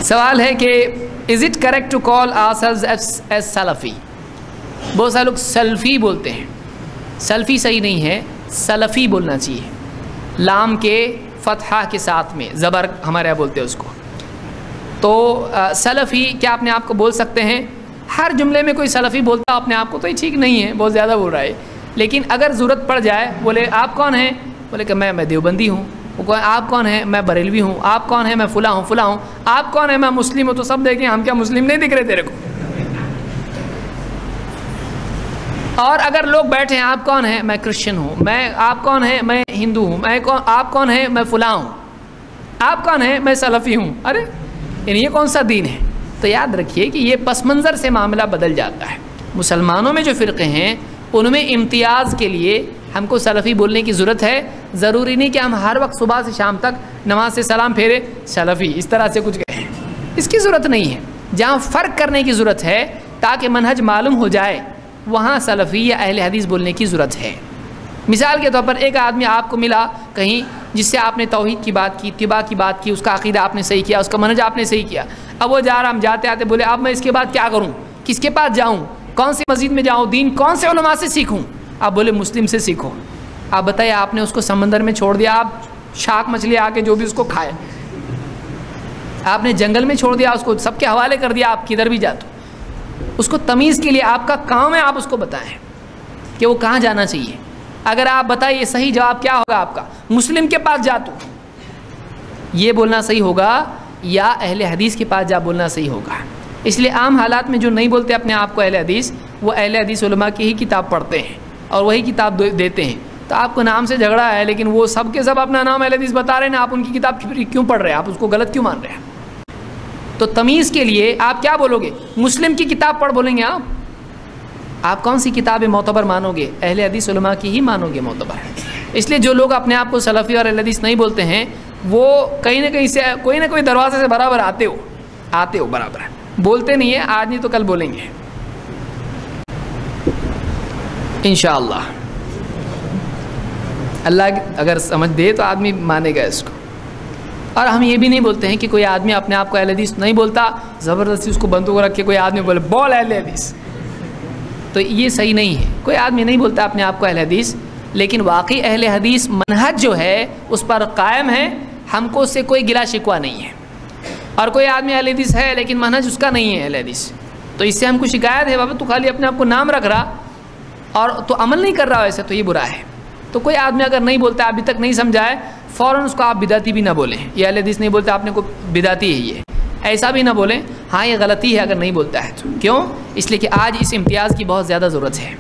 سوال ہے کہ is it correct to call ourselves as سلفی؟ بہت سارے لوگ سلفی بولتے ہیں، سلفی صحیح نہیں ہے، سلفی بولنا چاہیے، لام کے فتحہ کے ساتھ میں، زبر ہمارے یہاں بولتے ہیں اس کو۔ تو سلفی کیا اپنے آپ کو بول سکتے ہیں؟ ہر جملے میں کوئی سلفی بولتا اپنے آپ کو تو یہ ٹھیک نہیں ہے، بہت زیادہ بول رہا ہے، لیکن اگر ضرورت پڑ جائے، بولے آپ کون ہیں؟ بولے کہ میں دیوبندی ہوں۔ وہ آپ کون ہیں؟ میں بریلوی ہوں۔ آپ کون ہیں؟ میں فلاں ہوں۔ آپ کون ہیں؟ میں مسلم ہوں۔ تو سب دیکھیں ہم کیا مسلم نہیں دکھ رہے تیرے کو؟ اور اگر لوگ بیٹھے ہیں، آپ کون ہیں؟ میں کرسچن ہوں۔ آپ کون ہیں؟ میں ہندو ہوں۔ آپ کون ہیں؟ میں فلاں ہوں۔ آپ کون ہیں؟ میں سلفی ہوں۔ ارے یعنی یہ کون سا دین ہے؟ تو یاد رکھیے کہ یہ پس منظر سے معاملہ بدل جاتا ہے۔ مسلمانوں میں جو فرقے ہیں ان میں امتیاز کے لیے ہم کو سلفی بولنے کی ضرورت ہے، ضروری نہیں کہ ہم ہر وقت صبح سے شام تک نماز سے سلام پھیرے سلفی اس طرح سے کچھ کہیں، اس کی ضرورت نہیں ہے۔ جہاں فرق کرنے کی ضرورت ہے تاکہ منہج معلوم ہو جائے، وہاں سلفی یا اہل حدیث بولنے کی ضرورت ہے۔ مثال کے طور پر ایک آدمی آپ کو ملا کہیں جس سے آپ نے توحید کی بات کی، اتباع کی بات کی، اس کا عقیدہ آپ نے صحیح کیا، اس کا منہج آپ نے صحیح کیا، اب وہ جا رہا، ہم جاتے آتے بولے اب میں اس کے بعد کیا کروں، کس کے پاس جاؤں، کون سی مسجد میں جاؤں، دین کون سے علماء سے سیکھوں؟ آپ بولے مسلم سے سیکھو۔ آپ بتائیے آپ نے اس کو سمندر میں چھوڑ دیا، آپ شاک مچھلی آ کے جو بھی اس کو کھائے، آپ نے جنگل میں چھوڑ دیا، اس کو سب کے حوالے کر دیا، آپ کدھر بھی جاتے ہو، اس کو تمیز کے لیے آپ کا کام ہے آپ اس کو بتائیں کہ وہ کہاں جانا چاہیے۔ اگر آپ بتائیے صحیح جواب کیا ہوگا آپ کا؟ مسلم کے پاس جا تو یہ بولنا صحیح ہوگا یا اہل حدیث کے پاس جا بولنا صحیح ہوگا؟ اس لیے عام حالات میں جو نہیں بولتے اپنے آپ کو اہل حدیث، وہ اہل حدیث علماء کی ہی کتاب پڑھتے ہیں اور وہی کتاب دیتے ہیں۔ تو آپ کو نام سے جھگڑا ہے، لیکن وہ سب کے سب اپنا نام اہل حدیث بتا رہے ہیں، آپ ان کی کتاب کیوں پڑھ رہے ہیں؟ آپ اس کو غلط کیوں مان رہے ہیں؟ تو تمیز کے لیے آپ کیا بولو گے؟ مسلم کی کتاب پڑھ بولیں گے آپ کون سی کتاب معتبر مانو گے؟ اہل حدیث علماء کی ہی مانو گے معتبر۔ اس لیے جو لوگ اپنے آپ کو سلفی اور اہل حدیث نہیں بولتے ہیں، وہ کہیں نہ کہیں سے کوئی نہ کوئی دروازے سے برابر آتے ہو برابر، بولتے نہیں ہیں، آج نہیں تو کل بولیں گے انشاءاللہ۔ اللہ اگر سمجھ دے تو آدمی مانے گا اس کو۔ اور ہم یہ بھی نہیں بولتے ہیں کہ کوئی آدمی اپنے آپ کو اہل حدیث نہیں بولتا، زبردستی اس کو بندوق رکھ کے کوئی آدمی بولے بول اہل حدیث، تو یہ صحیح نہیں ہے۔ کوئی آدمی نہیں بولتا اپنے آپ کو اہل حدیث، لیکن واقعی اہل حدیث منہج جو ہے اس پر قائم ہے، ہم کو اس سے کوئی گلا شکوہ نہیں ہے۔ اور کوئی آدمی اہل حدیث ہے لیکن منہج اس کا نہیں ہے اہل حدیث، تو اس سے ہم کو شکایت ہے، بابا تو خالی اپنے آپ کو نام رکھ رہا اور تو عمل نہیں کر رہا ویسے، تو یہ برا ہے۔ تو کوئی آدمی اگر نہیں بولتا، ابھی تک نہیں سمجھا ہے، فوراً اس کو آپ بدعتی بھی نہ بولیں، یہ اہل حدیث نہیں بولتا، آپ نے کو بدعتی ہے یہ، ایسا بھی نہ بولیں، ہاں یہ غلطی ہے اگر نہیں بولتا ہے تو۔ کیوں؟ اس لیے کہ آج اس امتیاز کی بہت زیادہ ضرورت ہے۔